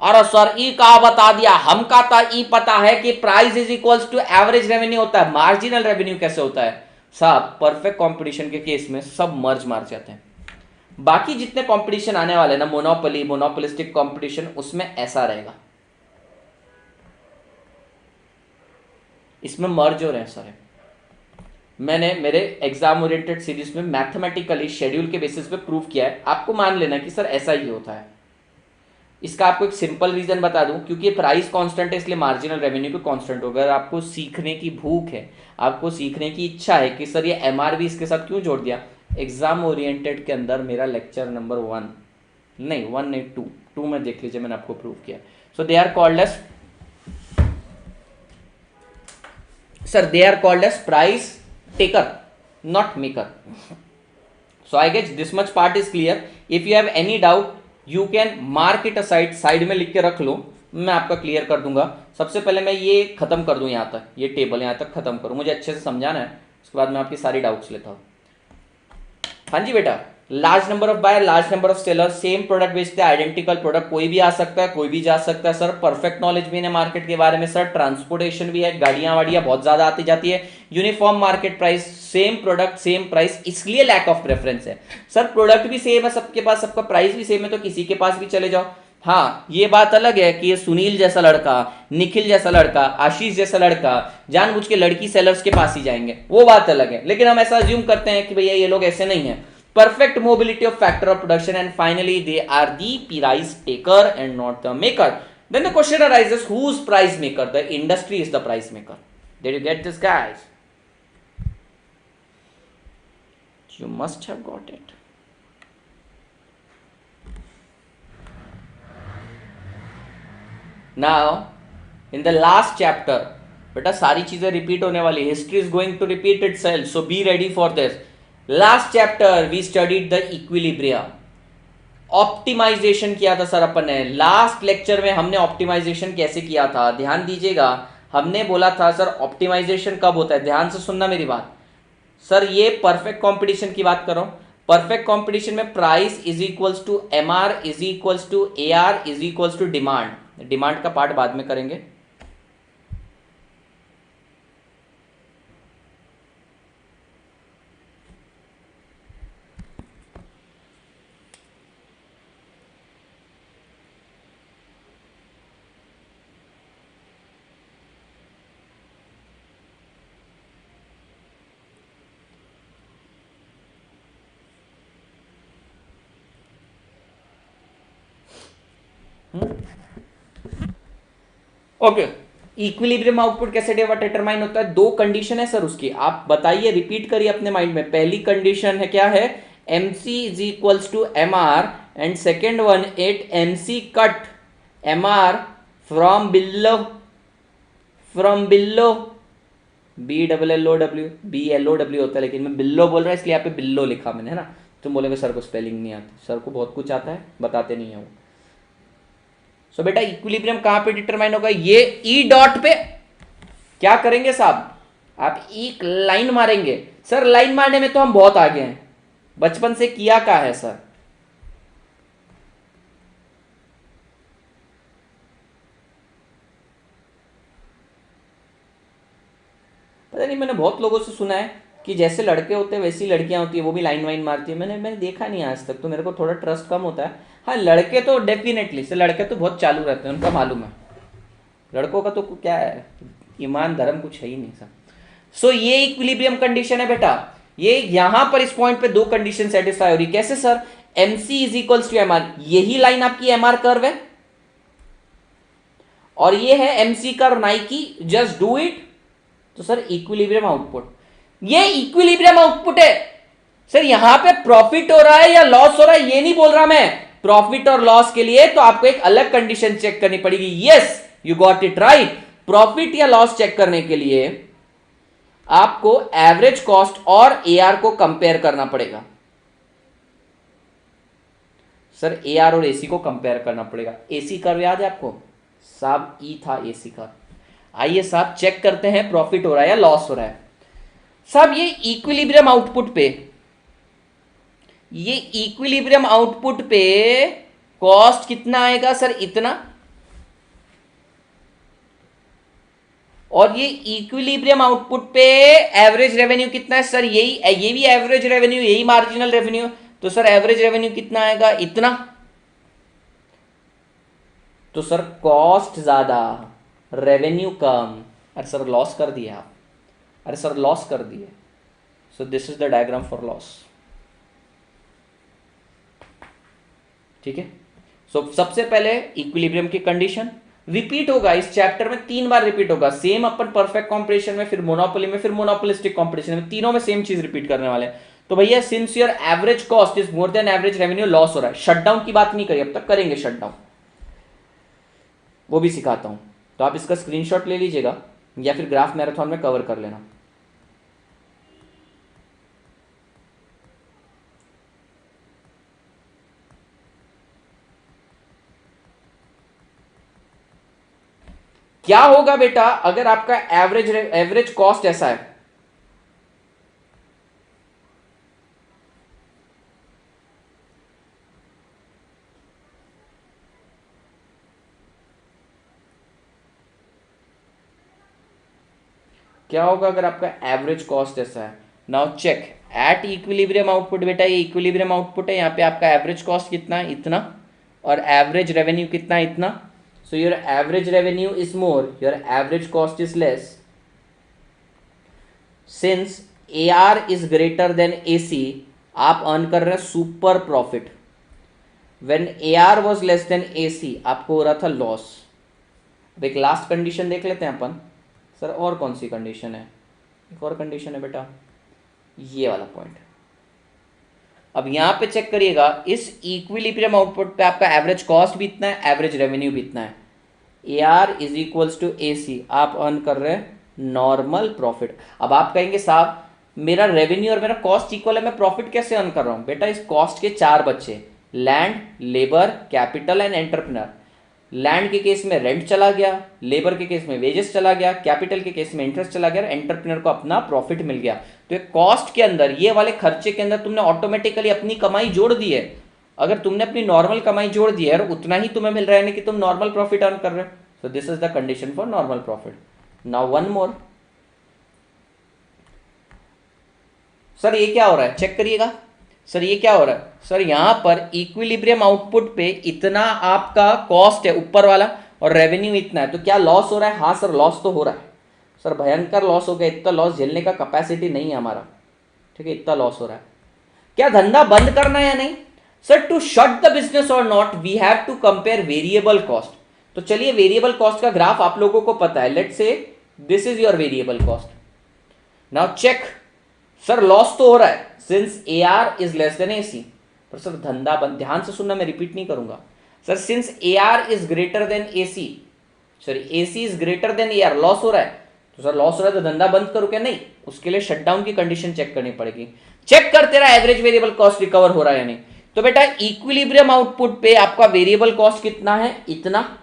अरे sir ई का बता दिया, हम का था ई पता है कि price is equals to average revenue होता है, मार्जिनल रेवेन्यू कैसे होता है? साहब परफेक्ट कंपटीशन के केस में सब मर्ज मार जाते हैं। बाकी जितने कंपटीशन आने वाले ना, मोनोपोली, मोनोपोलिस्टिक कंपटीशन, उसमें ऐसा रहेगा, इसमें मर्ज हो रहे हैं सारे। मैंने मेरे एग्जाम ओरिएंटेड सीरीज में मैथमेटिकली शेड्यूल के बेसिस पे प्रूव किया है, आपको मान लेना कि सर ऐसा ही होता है। इसका आपको एक सिंपल रीजन बता दूं, क्योंकि प्राइस कांस्टेंट है इसलिए मार्जिनल रेवेन्यू भी कांस्टेंट होगा। अगर आपको सीखने की भूख है, आपको सीखने की इच्छा है कि सर ये एमआरबी इसके साथ क्यों जोड़ दिया, एग्जाम ओरिएंटेड के अंदर मेरा लेक्चर नंबर 1 नहीं 1 नहीं 2 में देख लीजिए, मैंने आपको प्रूव किया। So they are called as, sir they are called as price taker, not maker। so I guess this much part is clear। if you have any doubt you can mark it aside, side में लिख के रख लो, मैं आपका clear कर दूंगा। सबसे पहले मैं ये खत्म कर दूं, यहाँ तक ये टेबल यहाँ तक खत्म करूं, मुझे अच्छे से समझाना है, उसके बाद मैं आपकी सारी डाउट्स लेता हूँ। हाँ जी बेटा, large number of buyer, large number of seller, same product बेचते हैं, आइडेंटिकल प्रोडक्ट, कोई भी आ सकता है, कोई भी जा सकता है। सर परफेक्ट नॉलेज भी है मार्केट के बारे में। सर ट्रांसपोर्टेशन भी है, गाड़ियां वाड़ियां बहुत ज्यादा आती जाती है। Uniform market price, same product same price, इसलिए लैक ऑफ प्रेफरेंस है। सर प्रोडक्ट भी सेम है सबके पास, सबका प्राइस भी सेम है, तो किसी के पास भी चले जाओ। हाँ ये बात अलग है कि ये सुनील जैसा लड़का, निखिल जैसा लड़का, आशीष जैसा लड़का जानबूझ के लड़की सेलर्स के पास ही जाएंगे, वो बात अलग है। लेकिन हम ऐसा अज्यूम करते हैं कि भैया ये लोग ऐसे नहीं है। Perfect mobility of factor of production, and finally they are the price taker and not the maker। Then the question arises, who's price maker? The industry is the price maker। Did you get this guys? You must have got it। Now in the last chapter बेटा सारी चीजें repeat होने वाली, history is going to repeat itself, so be ready for this. Last chapter we studied the equilibrium, optimization किया था sir अपन ने। Last lecture में हमने ऑप्टिमाइजेशन कैसे किया था, ध्यान दीजिएगा। हमने बोला था सर ऑप्टिमाइजेशन कब होता है, ध्यान से सुनना मेरी बात। सर ये परफेक्ट कंपटीशन की बात कर रहा हूं। परफेक्ट कंपटीशन में price is equals to M R is equals to A R is equals to demand. Demand का पार्ट बाद में करेंगे। ओके, इक्विलिब्रियम आउटपुट कैसे डिटरमाइन होता है? दो कंडीशन है सर उसकी, आप बताइए, रिपीट करिए अपने माइंड में। पहली कंडीशन है क्या है? MC is equals to MR, and second one at MC cut MR from below BLLOW, BLOW होता है, लेकिन मैं बिल्लो बोल रहा हूं इसलिए यहाँ पे बिल्लो लिखा मैंने, है ना। तुम बोलेगे सर को स्पेलिंग नहीं आती, सर को बहुत कुछ आता है, बताते नहीं है वो। सो बेटा इक्विलिब्रियम कहां पे डिटरमाइन होगा? ये ई डॉट पे क्या करेंगे साहब? आप एक लाइन मारेंगे। सर लाइन मारने में तो हम बहुत आगे हैं, बचपन से किया का है सर। पता नहीं, मैंने बहुत लोगों से सुना है कि जैसे लड़के होते हैं वैसी लड़कियां होती है, वो भी लाइन वाइन मारती है। मैंने देखा नहीं आज तक, तो मेरे को थोड़ा ट्रस्ट कम होता है। हाँ लड़के तो डेफिनेटली से, लड़के तो बहुत चालू रहते हैं, उनका मालूम है। लड़कों का तो क्या है, ईमान धर्म कुछ है ही नहीं सर। सो ये इक्विलिब्रियम कंडीशन है बेटा। ये यहां पर इस पॉइंट पे दो कंडीशन सेटिस्फाई हो रही। कैसे sir? MC is equals to MR, यही लाइन आपकी MR कर्व है, और ये है MC curve Nike, just do it. तो सर इक्विलिब्रियम आउटपुट, ये इक्विलिब्रियम आउटपुट है सर। यहां पे प्रॉफिट हो रहा है या लॉस हो रहा है ये नहीं बोल रहा मैं। प्रॉफिट और लॉस के लिए तो आपको एक अलग कंडीशन चेक करनी पड़ेगी। Yes you got it right. Profit या लॉस चेक करने के लिए आपको एवरेज कॉस्ट और AR को कंपेयर करना पड़ेगा। सर AR और AC को कंपेयर करना पड़ेगा। AC कर्व याद है आपको साहब? E था AC कर्व। आइए साहब चेक करते हैं प्रॉफिट हो रहा है या लॉस हो रहा है। साहब ये इक्विलिब्रियम आउटपुट पे, ये इक्विलिब्रियम आउटपुट पे कॉस्ट कितना आएगा सर? इतना। और ये इक्विलिब्रियम आउटपुट पे एवरेज रेवेन्यू कितना है सर? यही, ये भी एवरेज रेवेन्यू, यही मार्जिनल रेवेन्यू। तो सर एवरेज रेवेन्यू कितना आएगा? इतना। तो सर कॉस्ट ज्यादा, रेवेन्यू कम। अरे सर लॉस कर दिए आप, अरे सर लॉस कर दिए। So this is the diagram for loss. ठीक है। सो सबसे पहले इक्विलिब्रियम की कंडीशन रिपीट होगा इस चैप्टर में, 3 बार रिपीट होगा। सेम अपन परफेक्ट कॉम्पिटिशन में, फिर मोनोपोली में, फिर मोनोपोलिस्टिक कॉम्पिटिशन में, तीनों में सेम चीज रिपीट करने वाले हैं। तो भैया since your average cost is more than average revenue, loss हो रहा है। शटडाउन की बात नहीं करी अब तक, करेंगे शटडाउन, वो भी सिखाता हूं। तो आप इसका स्क्रीनशॉट ले लीजिएगा या फिर ग्राफ मैराथन में कवर कर लेना। क्या होगा बेटा अगर आपका एवरेज कॉस्ट ऐसा है? क्या होगा अगर आपका एवरेज कॉस्ट ऐसा है? Now check at equilibrium output. बेटा ये इक्विलिब्रियम आउटपुट है, यहाँ पे आपका एवरेज कॉस्ट कितना है? इतना। और एवरेज रेवेन्यू कितना है? इतना। So your average revenue is more, your average cost is less. Since AR is greater then AC, आप अर्न कर रहे हैं super profit. When AR was less than AC, आपको हो रहा था लॉस। अब एक लास्ट कंडीशन देख लेते हैं अपन। सर और कौन सी कंडीशन है? एक और कंडीशन है बेटा, ये वाला पॉइंट। अब यहां पे चेक करिएगा, इस इक्विलिब्रियम आउटपुट पे आपका एवरेज कॉस्ट भी इतना है, एवरेज रेवेन्यू भी इतना है। AR is equals to AC, आप अर्न कर रहे हैं नॉर्मल प्रॉफिट। अब आप कहेंगे साहब मेरा रेवेन्यू और मेरा कॉस्ट इक्वल है, मैं प्रॉफिट कैसे अर्न कर रहा हूं? बेटा इस कॉस्ट के 4 बच्चे, land, labour, capital and entrepreneur. Land के केस में रेंट चला गया, लेबर के केस में वेजेस चला गया, कैपिटल के केस में इंटरेस्ट चला गया, एंटरप्रेन्योर को अपना प्रॉफिट मिल गया। तो एक कॉस्ट के अंदर, ये वाले खर्चे के अंदर तुमने ऑटोमेटिकली अपनी कमाई जोड़ दी है। अगर तुमने अपनी नॉर्मल कमाई जोड़ दी है और उतना ही तुम्हें मिल रहा है, कि तुम नॉर्मल प्रॉफिट अर्न कर रहे हो। So this is the condition for normal profit. Now one more. Sir ये क्या हो रहा है? चेक करिएगा। सर ये क्या हो रहा है? सर यहां पर इक्विलिब्रियम आउटपुट पे इतना आपका कॉस्ट है ऊपर वाला, और रेवेन्यू इतना है। तो क्या लॉस हो रहा है? हाँ सर लॉस तो हो रहा है। सर भयंकर लॉस हो गया, इतना लॉस झेलने का कैपेसिटी नहीं है हमारा। ठीक है, इतना लॉस हो रहा है। क्या धंधा बंद करना है या नहीं? Sir to shut the business और not we have to compare variable cost. तो चलिए वेरिएबल कॉस्ट का ग्राफ आप लोगों को पता है, let's say this is your variable cost. Now check, sir loss तो हो रहा है since A R is less than A C, पर सर धंधा बंद, ध्यान से सुनना, मैं रिपीट नहीं करूंगा। Sir since A R is greater than A C, sorry A C is greater than A R, loss हो रहा है। तो सर लॉस हो रहा है तो धंधा बंद करो क्या? नहीं, उसके लिए शटडाउन की कंडीशन चेक करनी पड़ेगी। चेक कर तेरा एवरेज वेरिएबल कॉस्ट रिकवर हो रहा है या नहीं। तो बेटा इक्विलिब्रियम आउटपुट पे आपका वेरिएबल कॉस्ट कितना है? इतना,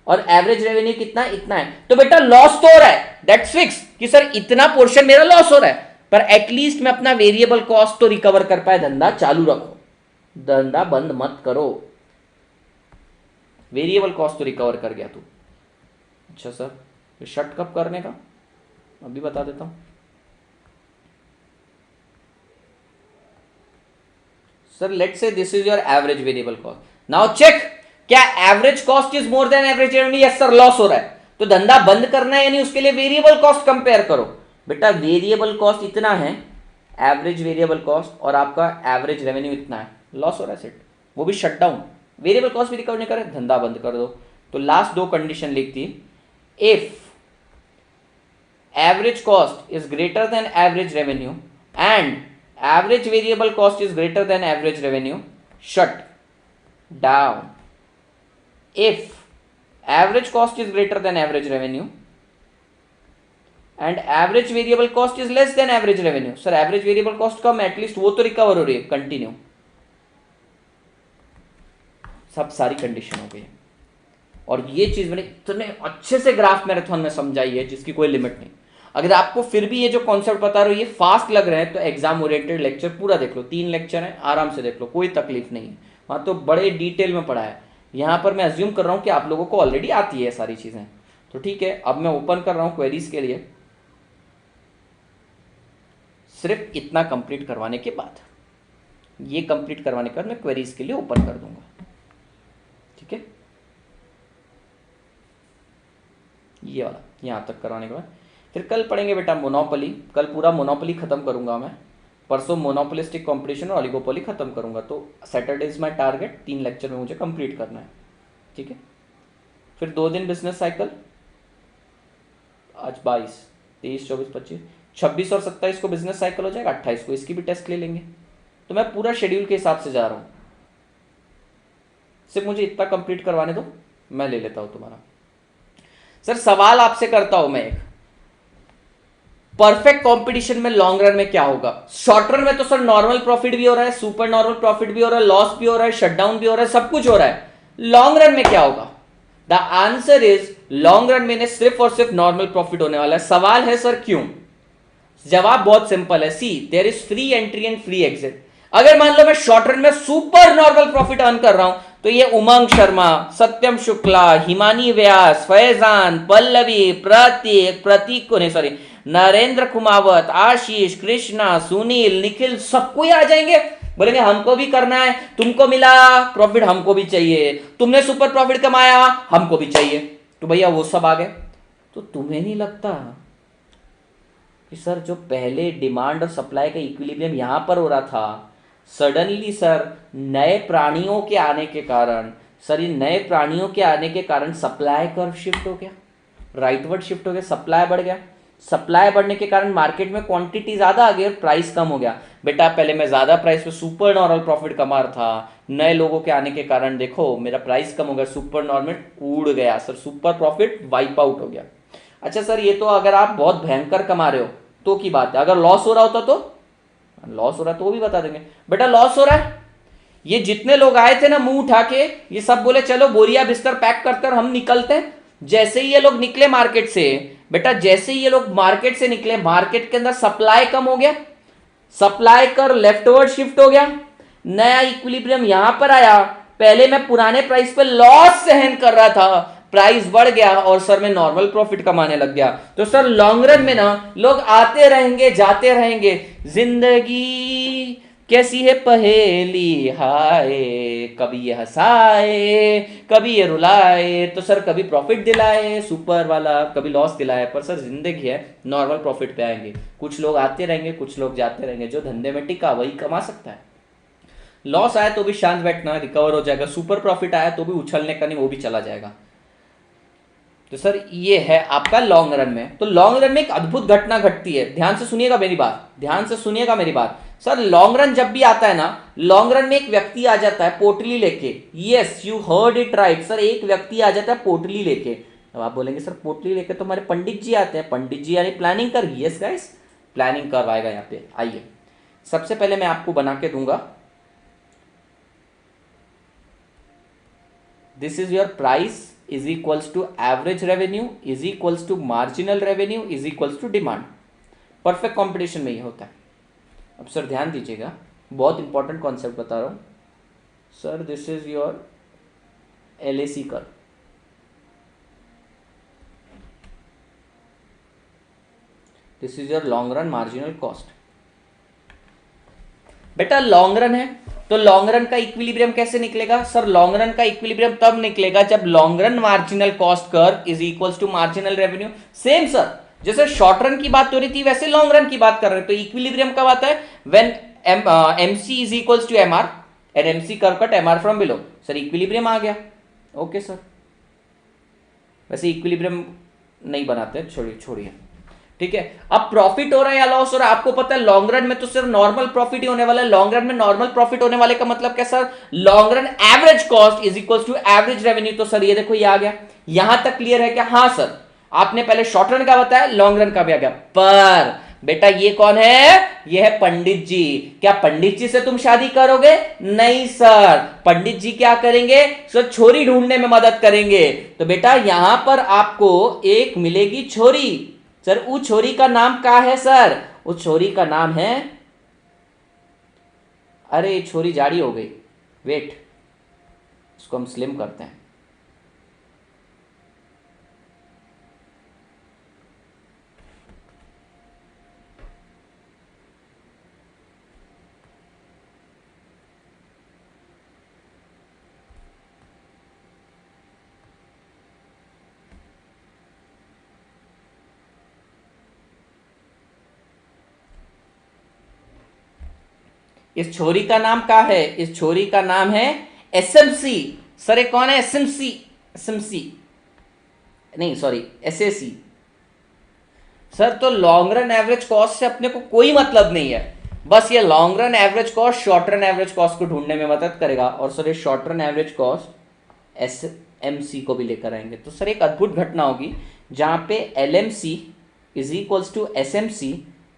और एवरेज रेवेन्यू कितना? इतना है। तो बेटा लॉस तो हो रहा है, दैट्स फिक्स कि सर इतना पोर्शन मेरा लॉस हो रहा है, पर एटलीस्ट मैं अपना वेरिएबल कॉस्ट तो रिकवर कर पाए। धंधा चालू रखो, धंधा बंद मत करो, वेरिएबल कॉस्ट तो रिकवर कर गया तू। अच्छा सर तो शट कब करने का, अभी बता देता हूं। Sir let's say this is your average variable cost. Now check, क्या average cost is more than average revenue? Yes sir, loss हो रहा है, तो धंधा बंद करना है, यानी उसके लिए वेरिएबल कॉस्ट कंपेयर करो। बेटा वेरिएबल कॉस्ट इतना है, एवरेज वेरिएबल कॉस्ट, और आपका एवरेज रेवेन्यू इतना है, लॉस हो रहा है सेट, वो भी शट डाउन, वेरिएबल कॉस्ट भी रिकवर नहीं करे, धंधा बंद कर दो। तो लास्ट दो कंडीशन लिखती, if average cost is greater then average revenue and average variable cost is greater than average revenue, shut down. If average cost is greater than average revenue and average variable cost is less than average revenue, sir average variable cost come, at least वो तो recover हो रही है, continue. सब सारी condition हो गई, और ये चीज मैंने इतने अच्छे से ग्राफ मैराथन में समझाई है जिसकी कोई लिमिट नहीं। अगर आपको फिर भी ये जो कॉन्सेप्ट बता रहा हूं ये फास्ट लग रहे हैं तो एग्जाम ओरिएंटेड लेक्चर पूरा देख लो, 3 लेक्चर हैं, आराम से देख लो, कोई तकलीफ नहीं है, वहां तो बड़े डिटेल में पढ़ा है। यहां पर मैं अज्यूम कर रहा हूं कि आप लोगों को ऑलरेडी आती है सारी चीजें, तो ठीक है। अब मैं ओपन कर रहा हूं क्वेरीज के लिए, सिर्फ इतना कंप्लीट करवाने के बाद, ये कंप्लीट करवाने के बाद मैं क्वेरीज के लिए ओपन कर दूंगा, ठीक है। ये वाला यहां तक करवाने के बाद फिर कल पढ़ेंगे बेटा मोनोपोली, कल पूरा मोनोपोली खत्म करूंगा मैं, परसों मोनोपोलिस्टिक कंपटीशन और ओलिगोपोली खत्म करूंगा। तो Saturday is my target, 3 lecture में मुझे कंप्लीट करना है, ठीक है। फिर 2 दिन बिजनेस साइकिल, आज 22, 23, 24, 25, 26 और 27 को बिजनेस साइकिल हो जाएगा, 28 को इसकी भी टेस्ट ले लेंगे। तो मैं पूरा शेड्यूल के हिसाब से जा रहा हूं, सिर्फ मुझे इतना कंप्लीट करवाने दो, मैं ले लेता हूं तुम्हारा। सर सवाल आपसे करता हूं मैं एक, परफेक्ट कंपटीशन में लॉन्ग रन में क्या होगा? शॉर्ट रन में तो सर नॉर्मल प्रॉफिट भी हो रहा है, सुपर नॉर्मल प्रॉफिट भी हो रहा है, लॉस भी हो रहा है, शटडाउन भी हो रहा है, सब कुछ हो रहा है। लॉन्ग रन में क्या होगा? The answer is long run में सिर्फ और सिर्फ नॉर्मल प्रॉफिट होने वाला है। सवाल है सर क्यों? जवाब बहुत सिंपल है, see there is free entry and free exit. अगर मान लो मैं शॉर्ट रन में सुपर नॉर्मल प्रॉफिट अर्न कर रहा हूं तो ये उमंग शर्मा, सत्यम शुक्ला, हिमानी व्यास, फैजान, पल्लवी, प्रतीक को नहीं सॉरी नरेंद्र कुमावत, आशीष, कृष्णा, सुनील, निखिल, सबको ही आ जाएंगे, बोलेंगे हमको भी करना है, तुमको मिला प्रॉफिट हमको भी चाहिए, तुमने सुपर प्रॉफिट कमाया हमको भी चाहिए, तो भैया वो सब आ गए। तो तुम्हें नहीं लगता कि सर जो पहले डिमांड और सप्लाई का इक्विलिब्रियम यहां पर हो रहा था, सडनली सर नए प्राणियों के आने के कारण, सर इन नए प्राणियों के आने के कारण सप्लाई कर्व शिफ्ट हो गया, राइटवर्ड शिफ्ट हो गया, सप्लाई बढ़ गया, सप्लाई बढ़ने के कारण मार्केट में क्वांटिटी ज्यादा आ गई और प्राइस कम हो गया। बेटा पहले मैं ज्यादा प्राइस पे सुपर नॉर्मल प्रॉफिट कमा रहा था, नए लोगों के आने के कारण देखो मेरा प्राइस कम हो गया, सुपर नॉर्मल उड़ गया, sir super profit wipe out हो गया। अच्छा सर ये तो अगर आप बहुत भयंकर कमा रहे हो तो की बात है, अगर लॉस हो रहा होता तो, लॉस हो रहा है तो वो भी बता देंगे। बेटा लॉस हो रहा है, ये जितने लोग आए थे ना मुंह उठा के, ये सब बोले चलो बोरिया बिस्तर पैक करते और हम निकलते हैं। जैसे ही ये लोग निकले मार्केट से, बेटा जैसे ही ये लोग मार्केट से निकले, मार्केट के अंदर सप्लाई कम हो गया, सप्लाई कर लेफ्टवर्ड शिफ्ट हो गया, नया इक्विलिब्रियम यहां पर आया। पहले मैं पुराने प्राइस पे लॉस सहन कर रहा था, प्राइस बढ़ गया और सर मैं नॉर्मल प्रॉफिट कमाने लग गया। तो सर लॉन्ग रन में ना लोग आते रहेंगे जाते रहेंगे, जिंदगी कैसी है पहेली हाय, कभी ये हंसाए कभी ये रुलाए, तो सर कभी प्रॉफिट दिलाए सुपर वाला, कभी लॉस दिलाए, पर सर जिंदगी है नॉर्मल प्रॉफिट पे आएंगे। कुछ लोग आते रहेंगे कुछ लोग जाते रहेंगे, जो धंधे में टिका वही कमा सकता है। लॉस आया तो भी शांत बैठना, रिकवर हो जाएगा। सुपर प्रॉफिट आया तो भी उछलने का नहीं, वो भी चला जाएगा। तो सर ये है आपका लॉन्ग रन में। तो लॉन्ग रन में एक अद्भुत घटना घटती है, ध्यान से सुनिएगा मेरी बात, ध्यान से सुनिएगा मेरी बात। सर लॉन्ग रन जब भी आता है ना, लॉन्ग रन में एक व्यक्ति आ जाता है पोटली लेके। Yes you heard it right sir, एक व्यक्ति आ जाता है पोटली लेके। अब आप बोलेंगे सर पोटली लेके तो हमारे पंडित जी आते हैं, पंडित जी यानी प्लानिंग कर। यस गाइस, प्लानिंग करवाएगा यहाँ पे। आइए सबसे पहले मैं आपको बना के दूंगा, this is your price is equals to average revenue is equals to marginal revenue is equals to demand. Perfect competition में ये होता है। अब सर ध्यान दीजिएगा, बहुत इंपॉर्टेंट कॉन्सेप्ट बता रहा हूं sir. This is your LAC curve. This is your long run marginal cost. बेटा लॉन्ग रन है तो लॉन्ग रन का इक्विलिब्रियम कैसे निकलेगा सर? लॉन्ग रन का इक्विलिब्रियम तब निकलेगा जब long run marginal cost curve is equals to marginal revenue. Same sir, जैसे शॉर्ट रन की बात हो रही थी वैसे लॉन्ग रन की बात कर रहे हैं। तो इक्विलिब्रियम कब आता है? When MC is equals to MR and MC curve cut MR from below. Sir equilibrium आ गया। ओके सर, वैसे इक्विलिब्रियम नहीं बनाते, छोड़िए। ठीक है, अब प्रॉफिट हो रहा है या लॉस हो रहा है आपको पता है। लॉन्ग रन में तो सिर्फ नॉर्मल प्रॉफिट ही होने वाला है। लॉन्ग रन में नॉर्मल प्रॉफिट होने वाले का मतलब क्या sir? Long run average cost is equal to average revenue. तो सर ये देखो ये आ गया, यहां तक क्लियर है क्या? हाँ सर, आपने पहले शॉर्ट रन का बताया, लॉन्ग रन का भी आ गया। पर बेटा ये कौन है? ये है पंडित जी। क्या पंडित जी से तुम शादी करोगे? नहीं सर, पंडित जी क्या करेंगे सर? छोरी ढूंढने में मदद करेंगे। तो बेटा यहां पर आपको एक मिलेगी छोरी। सर उस छोरी का नाम क्या है सर? उस छोरी का नाम है, अरे छोरी जाड़ी हो गई, वेट, इसको हम स्लिम करते हैं। इस छोरी का नाम क्या है? इस छोरी का नाम है एसएमसी। सर ये कौन है? एसएमसी, एसएमसी नहीं सॉरी एसएसी। सर तो लॉन्ग रन एवरेज कॉस्ट से अपने को कोई मतलब नहीं है, बस ये long run average cost short run average cost को ढूंढने में मदद करेगा। और सर ये short run average cost SMC को भी लेकर आएंगे। तो सर एक अद्भुत घटना होगी जहां पे LMC is equals to SMC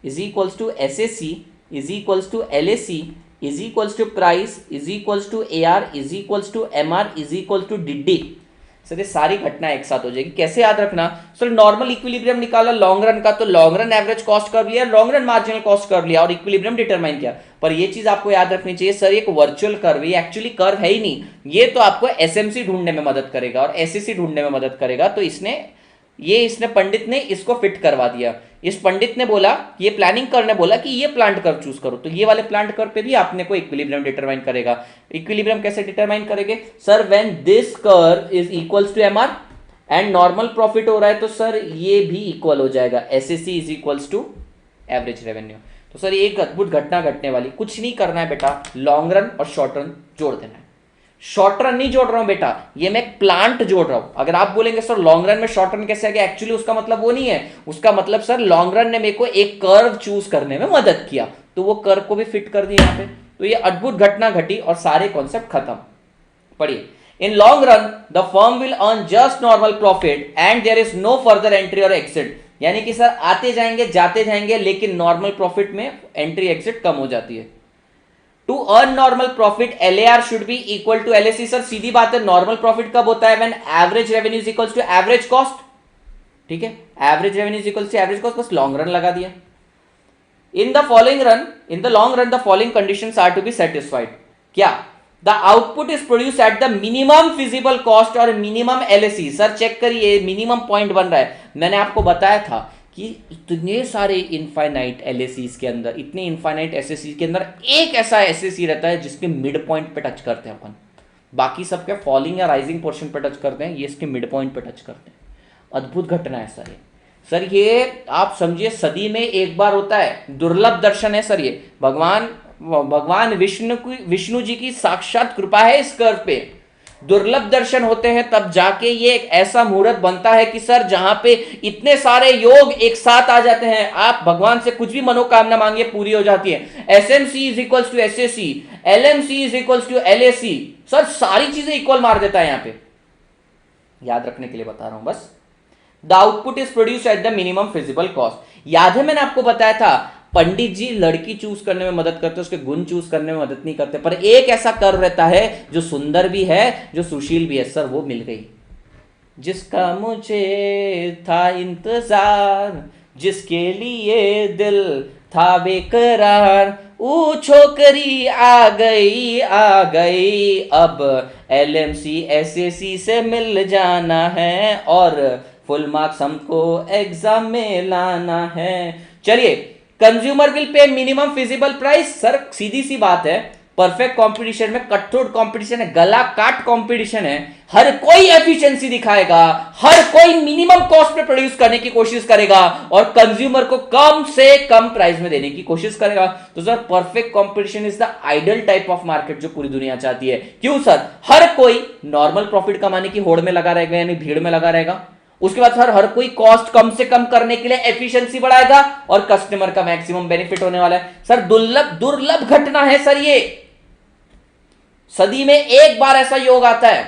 is equals to SAC is equals to LAC is equals to price is equals to AR is equals to MR is equals to DD। Sir ये सारी घटना एक साथ हो जाएगी। कैसे याद रखना सर? नॉर्मल इक्विलिब्रियम निकाला लॉन्ग रन का, तो लॉन्ग रन एवरेज कॉस्ट कर लिया, लॉन्ग रन मार्जिनल कॉस्ट कर लिया और इक्विलिब्रियम डिटरमाइन किया। पर ये चीज आपको याद रखनी चाहिए सर, एक वर्चुअल कर्व, ये एक्चुअली कर्व है ही नहीं, ये तो आपको एसएमसी ढूंढने में मदद करेगा और एसएसी ढूंढने में मदद करेगा। तो इसने पंडित ने इसको फिट करवा दिया। इस पंडित ने बोला, ये प्लानिंग करने बोला कि ये प्लांट कर्व चूज करो, तो ये वाले प्लांट कर्व पे भी आपने को इक्विलिब्रियम डिटरमाइन करेगा। इक्विलिब्रियम कैसे डिटरमाइन करेंगे sir? When this curve is equals to MR and normal profit हो रहा है तो सर ये भी इक्वल हो जाएगा, SAC is equals to average revenue. तो सर एक अद्भुत घटना घटने वाली, कुछ नहीं करना है बेटा, लॉन्ग रन और शॉर्ट रन जोड़ देना है। शॉर्ट रन नहीं जोड़ रहा हूं बेटा, ये मैं प्लांट जोड़ रहा हूं। अगर आप बोलेंगे सर लॉन्ग रन में शॉर्ट रन कैसे आ गया, एक्चुअली उसका मतलब वो नहीं है। उसका मतलब सर लॉन्ग रन ने मेरे को एक कर्व चूज करने में मदद किया, तो वो कर्व को भी फिट कर दिया यहां पे। तो ये अद्भुत घटना घटी और सारे कॉन्सेप्ट खत्म। पढ़िए, in long run the firm will earn just normal profit and there is no further entry और एग्जिट। यानी कि सर आते जाएंगे जाते जाएंगे, लेकिन नॉर्मल प्रॉफिट में एंट्री एग्जिट कम हो जाती है। To earn normal profit LAR should be equal to LAC। Sir सीधी बात है, नॉर्मल प्रॉफिट कब होता है? When average revenue is equals to average cost. ठीक है, average revenue is equals to average cost, बस लॉन्ग रन लगा दिया। In the long run the following conditions are to be satisfied. क्या? The output is produce at the minimum feasible cost और minimum LAC। Sir check करिए, minimum point बन रहा है। मैंने आपको बताया था कि इतने सारे इनफाइनाइट LACs के अंदर, इतने इनफाइनाइट SACs के अंदर एक ऐसा SAC रहता है जिसके मिड पॉइंट पे टच करते हैं अपन, बाकी सबके फॉलिंग या राइजिंग पोर्शन पे टच करते हैं, ये इसके मिड पॉइंट पे टच करते हैं। अद्भुत घटना है सर ये आप समझिए, सदी में एक बार होता है, दुर्लभ दर्शन है सर ये। भगवान भगवान विष्णु जी की साक्षात कृपा है इस कर्व पे। दुर्लभ दर्शन होते हैं तब जाके ये एक ऐसा मुहूर्त बनता है कि सर जहां पे इतने सारे योग एक साथ आ जाते हैं, आप भगवान से कुछ भी मनोकामना मांगिए पूरी हो जाती है। SMC is equals to SAC, LMC is equals to LAC, sir सारी चीजें इक्वल मार देता है यहां पे। याद रखने के लिए बता रहा हूं बस। The output is produce at the minimum feasible cost. याद है मैंने आपको बताया था पंडित जी लड़की चूज करने में मदद करते हैं, उसके गुण चूज करने में मदद नहीं करते, पर एक ऐसा कर रहता है जो सुंदर भी है, जो सुशील भी है। सर वो मिल गई जिसका मुझे था इंतजार, जिसके लिए दिल था बेकरार, वो छोकरी आ गई अब एलएमसी एसएसी से मिल जाना है और फुल मार्क्स हमको एग्जाम में लाना है। चलिए, consumer will pay minimum feasible price. Sir सीधी सी बात है, परफेक्ट कंपटीशन में कटथ्रोट कंपटीशन है, गला काट कंपटीशन है, हर कोई एफिशिएंसी दिखाएगा, हर कोई मिनिमम कॉस्ट पे प्रोड्यूस करने की कोशिश करेगा और कंज्यूमर को कम से कम प्राइस में देने की कोशिश करेगा। तो sir perfect competition is the ideal type of market जो पूरी दुनिया चाहती है। क्यों सर? हर कोई नॉर्मल प्रॉफिट कमाने की होड़ में लगा रहेगा, यानी भीड़ में लगा रहेगा। उसके बाद सर हर कोई कॉस्ट कम से कम करने के लिए एफिशिएंसी बढ़ाएगा और कस्टमर का मैक्सिमम बेनिफिट होने वाला है। सर दुर्लभ घटना है सर, ये सदी में एक बार ऐसा योग आता है।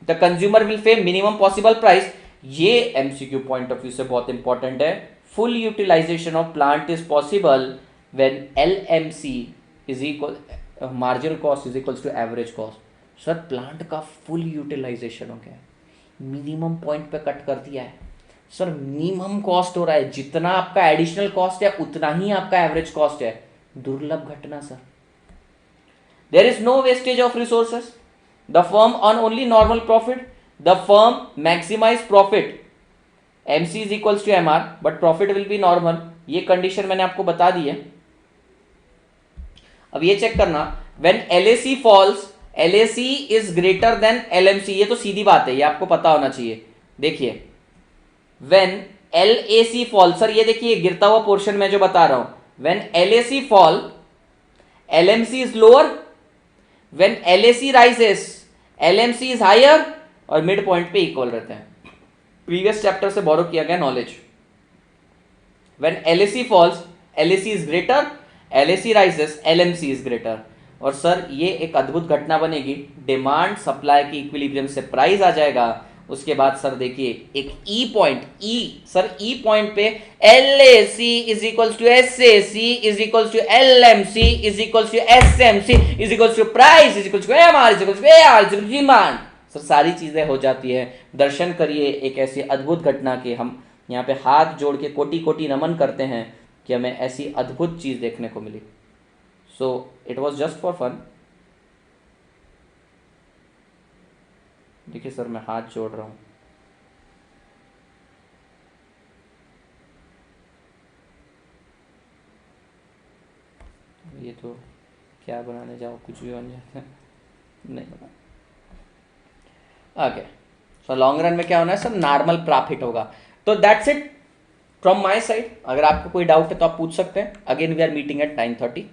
The consumer will pay minimum possible price. ये एमसीक्यू पॉइंट ऑफ व्यू से बहुत इंपॉर्टेंट है। Full utilization of plant is possible when LMC is equal marginal cost is equal to average cost. Sir plant का full utilization हो गया, minimum point पे cut कर दिया है। सर मिनिमम कॉस्ट हो रहा है, जितना आपका एडिशनल कॉस्ट है उतना ही आपका एवरेज कॉस्ट है। दुर्लभ घटना sir. There is no wastage of resources. The firm earn only normal profit. The firm maximize profit. MC is equals to MR, but profit will be normal. ये condition मैंने आपको बता दी है। अब ये चेक करना, when LAC falls, LAC is greater than LMC। ये तो सीधी बात है, ये आपको पता होना चाहिए। देखिए when LAC falls, सर ये देखिए गिरता हुआ पोर्शन में जो बता रहा हूं, when LAC fall, LMC is lower, when LAC rises, LMC is higher और मिड पॉइंट पे इक्वल रहते हैं। प्रीवियस चैप्टर से बोरो किया गया knowledge. when LAC falls, LAC is greater, LAC rises, LMC is greater। और सर ये एक अद्भुत घटना बनेगी, डिमांड सप्लाई की इक्विलिब्रियम से प्राइस आ जाएगा। उसके बाद सर देखिए एक E point, sir E point पे LAC is equals to SAC is equals to LMC is equals to SMC is equals to price is equals to MR is equals to AR is equals to demand. Sir सारी चीजें हो जाती है। दर्शन करिए एक ऐसी अद्भुत घटना के, हम यहाँ पे हाथ जोड़ के कोटि कोटि नमन करते हैं कि हमें ऐसी अद्भुत चीज देखने को मिली। So it was just for fun. देखिए सर मैं हाथ जोड़ रहा हूं। ये तो क्या बनाने जाओ कुछ भी बन जाता है, नहीं बना। ओके, सो लॉन्ग रन में क्या होना है सर? नॉर्मल प्रॉफिट होगा। तो that's it from my side. अगर आपको कोई डाउट है तो आप पूछ सकते हैं। Again we are meeting at 9:30।